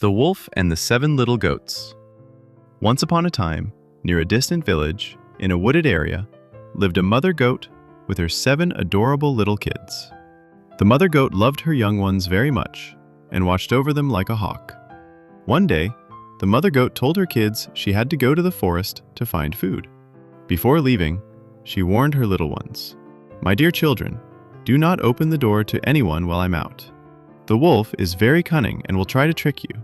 The Wolf and the Seven Little Goats. Once upon a time, near a distant village, in a wooded area, lived a mother goat with her 7 adorable little kids. The mother goat loved her young ones very much and watched over them like a hawk. One day, the mother goat told her kids she had to go to the forest to find food. Before leaving, she warned her little ones, "My dear children, do not open the door to anyone while I'm out. The wolf is very cunning and will try to trick you.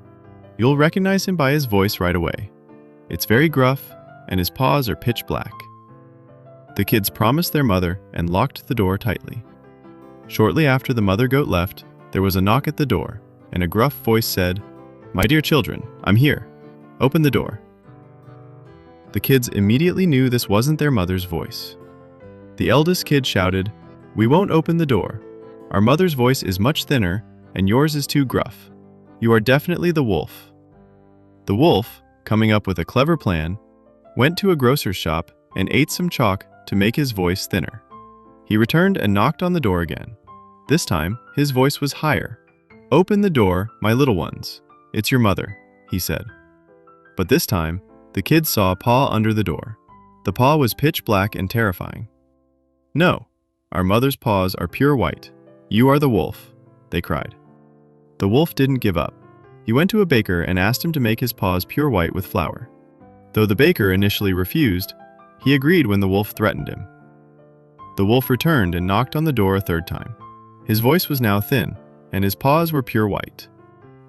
You'll recognize him by his voice right away. It's very gruff, and his paws are pitch black." The kids promised their mother and locked the door tightly. Shortly after the mother goat left, there was a knock at the door, and a gruff voice said, "My dear children, I'm here. Open the door." The kids immediately knew this wasn't their mother's voice. The eldest kid shouted, "We won't open the door. Our mother's voice is much thinner, and yours is too gruff. You are definitely the wolf." The wolf, coming up with a clever plan, went to a grocer's shop and ate some chalk to make his voice thinner. He returned and knocked on the door again. This time, his voice was higher. "Open the door, my little ones. It's your mother," he said. But this time, the kids saw a paw under the door. The paw was pitch black and terrifying. "No, our mother's paws are pure white. You are the wolf," they cried. The wolf didn't give up. He went to a baker and asked him to make his paws pure white with flour. Though the baker initially refused, he agreed when the wolf threatened him. The wolf returned and knocked on the door a third time. His voice was now thin, and his paws were pure white.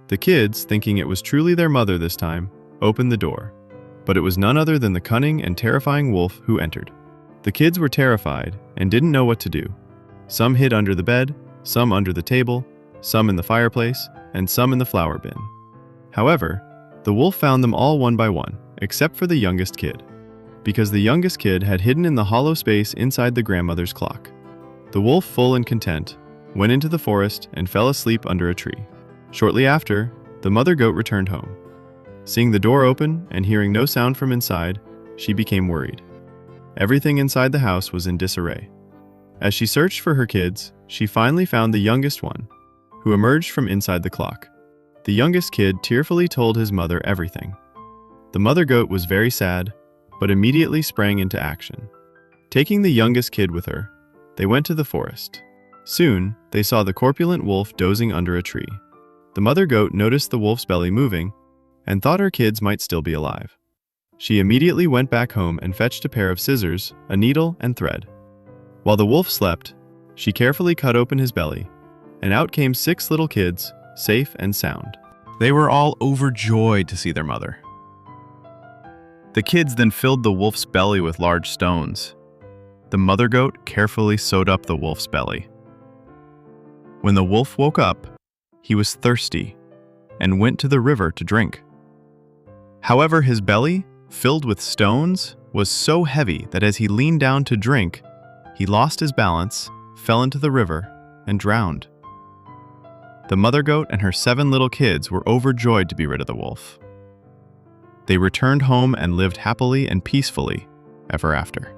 The kids, thinking it was truly their mother this time, opened the door. But it was none other than the cunning and terrifying wolf who entered. The kids were terrified and didn't know what to do. Some hid under the bed, some under the table, some in the fireplace, and some in the flour bin. However, the wolf found them all one by one, except for the youngest kid, because the youngest kid had hidden in the hollow space inside the grandmother's clock. The wolf, full and content, went into the forest and fell asleep under a tree. Shortly after, the mother goat returned home. Seeing the door open and hearing no sound from inside, she became worried. Everything inside the house was in disarray. As she searched for her kids, she finally found the youngest one, who emerged from inside the clock. The youngest kid tearfully told his mother everything. The mother goat was very sad, but immediately sprang into action. Taking the youngest kid with her, they went to the forest. Soon, they saw the corpulent wolf dozing under a tree. The mother goat noticed the wolf's belly moving and thought her kids might still be alive. She immediately went back home and fetched a pair of scissors, a needle, and thread. While the wolf slept, she carefully cut open his belly, and out came 6 little kids, safe and sound. They were all overjoyed to see their mother. The kids then filled the wolf's belly with large stones. The mother goat carefully sewed up the wolf's belly. When the wolf woke up, he was thirsty and went to the river to drink. However, his belly, filled with stones, was so heavy that as he leaned down to drink, he lost his balance, fell into the river, and drowned. The mother goat and her 7 little kids were overjoyed to be rid of the wolf. They returned home and lived happily and peacefully ever after.